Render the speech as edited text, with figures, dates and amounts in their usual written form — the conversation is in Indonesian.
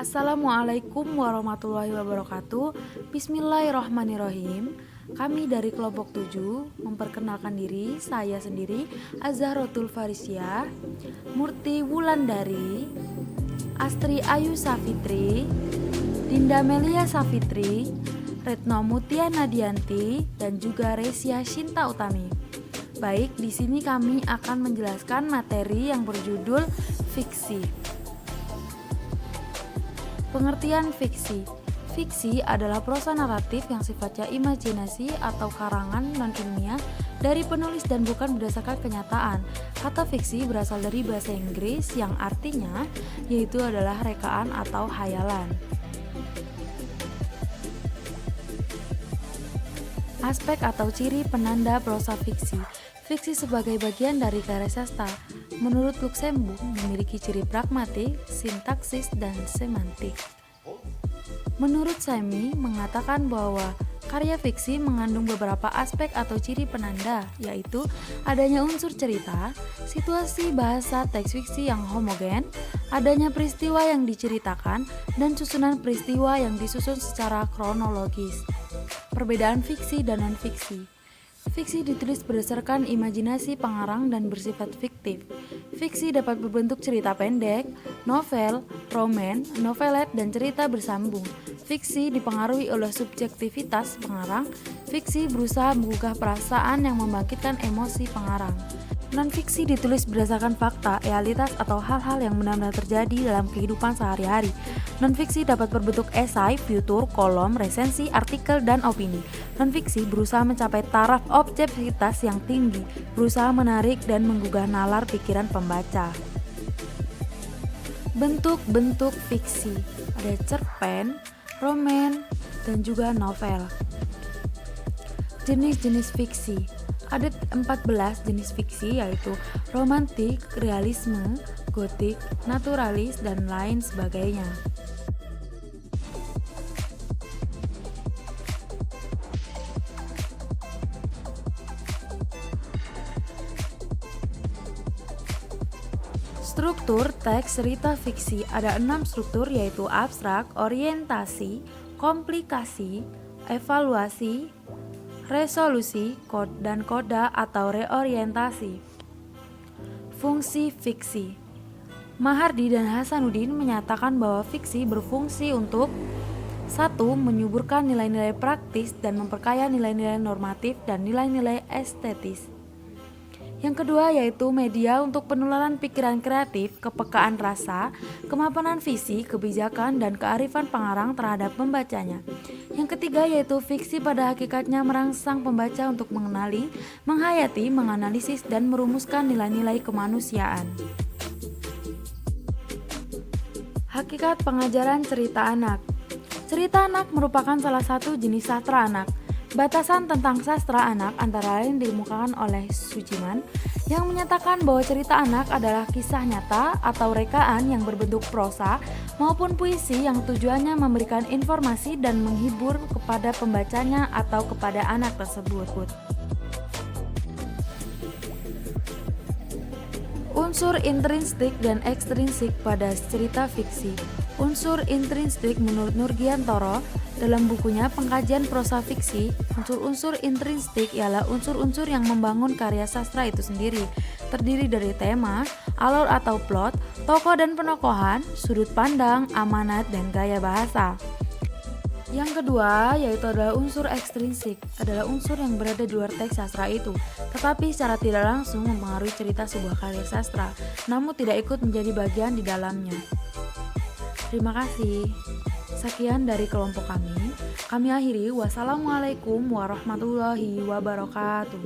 Assalamualaikum warahmatullahi wabarakatuh. Bismillahirrahmanirrahim. Kami dari kelompok 7 memperkenalkan diri. Saya sendiri Azahrotul Farisia, Murti Wulandari, Astri Ayu Safitri, Dinda Melia Safitri, Retno Mutia Nadianti, dan juga Resia Shinta Utami. Baik, di sini kami akan menjelaskan materi yang berjudul fiksi. Pengertian fiksi. Fiksi adalah prosa naratif yang sifatnya imajinasi atau karangan non-ilmiah dari penulis dan bukan berdasarkan kenyataan. Kata fiksi berasal dari bahasa Inggris yang artinya yaitu adalah rekaan atau hayalan. Aspek atau ciri penanda prosa fiksi. Fiksi sebagai bagian dari karya sastra, menurut Luxemburg memiliki ciri pragmatik, sintaksis, dan semantik. Menurut Semi mengatakan bahwa karya fiksi mengandung beberapa aspek atau ciri penanda, yaitu adanya unsur cerita, situasi bahasa teks fiksi yang homogen, adanya peristiwa yang diceritakan, dan susunan peristiwa yang disusun secara kronologis. Perbedaan fiksi dan non-fiksi. Fiksi ditulis berdasarkan imajinasi pengarang dan bersifat fiktif. Fiksi dapat berbentuk cerita pendek, novel, roman, novelet, dan cerita bersambung. Fiksi dipengaruhi oleh subjektivitas pengarang. Fiksi berusaha menggugah perasaan yang membangkitkan emosi pengarang. Non-fiksi ditulis berdasarkan fakta, realitas, atau hal-hal yang benar-benar terjadi dalam kehidupan sehari-hari. Non-fiksi dapat berbentuk esai, fitur, kolom, resensi, artikel, dan opini. Non-fiksi berusaha mencapai taraf objektivitas yang tinggi, berusaha menarik dan menggugah nalar pikiran pembaca. Bentuk-bentuk fiksi. Ada cerpen, roman, dan juga novel. Jenis-jenis fiksi. Ada 14 jenis fiksi, yaitu romantik, realisme, gotik, naturalis, dan lain sebagainya. Struktur teks cerita fiksi ada 6 struktur, yaitu abstrak, orientasi, komplikasi, evaluasi, resolusi, dan koda atau reorientasi. Fungsi fiksi. Mahardi dan Hasanuddin menyatakan bahwa fiksi berfungsi untuk 1. Menyuburkan nilai-nilai praktis dan memperkaya nilai-nilai normatif dan nilai-nilai estetis. Yang kedua yaitu media untuk penularan pikiran kreatif, kepekaan rasa, kemapanan visi, kebijakan, dan kearifan pengarang terhadap pembacanya. Yang ketiga yaitu fiksi pada hakikatnya merangsang pembaca untuk mengenali, menghayati, menganalisis, dan merumuskan nilai-nilai kemanusiaan. Hakikat pengajaran cerita anak. Cerita anak merupakan salah satu jenis sastra anak. Batasan tentang sastra anak antara lain dikemukakan oleh Sujiman yang menyatakan bahwa cerita anak adalah kisah nyata atau rekaan yang berbentuk prosa maupun puisi yang tujuannya memberikan informasi dan menghibur kepada pembacanya atau kepada anak tersebut. Unsur intrinsik dan ekstrinsik pada cerita fiksi. Unsur intrinsik menurut Nurgiantoro dalam bukunya Pengkajian Prosa Fiksi, unsur-unsur intrinsik ialah unsur-unsur yang membangun karya sastra itu sendiri, terdiri dari tema, alur atau plot, tokoh dan penokohan, sudut pandang, amanat, dan gaya bahasa. Yang kedua yaitu adalah unsur ekstrinsik, adalah unsur yang berada di luar teks sastra itu, tetapi secara tidak langsung mempengaruhi cerita sebuah karya sastra, namun tidak ikut menjadi bagian di dalamnya. Terima kasih. Sekian dari kelompok kami. Kami akhiri. Wassalamualaikum warahmatullahi wabarakatuh.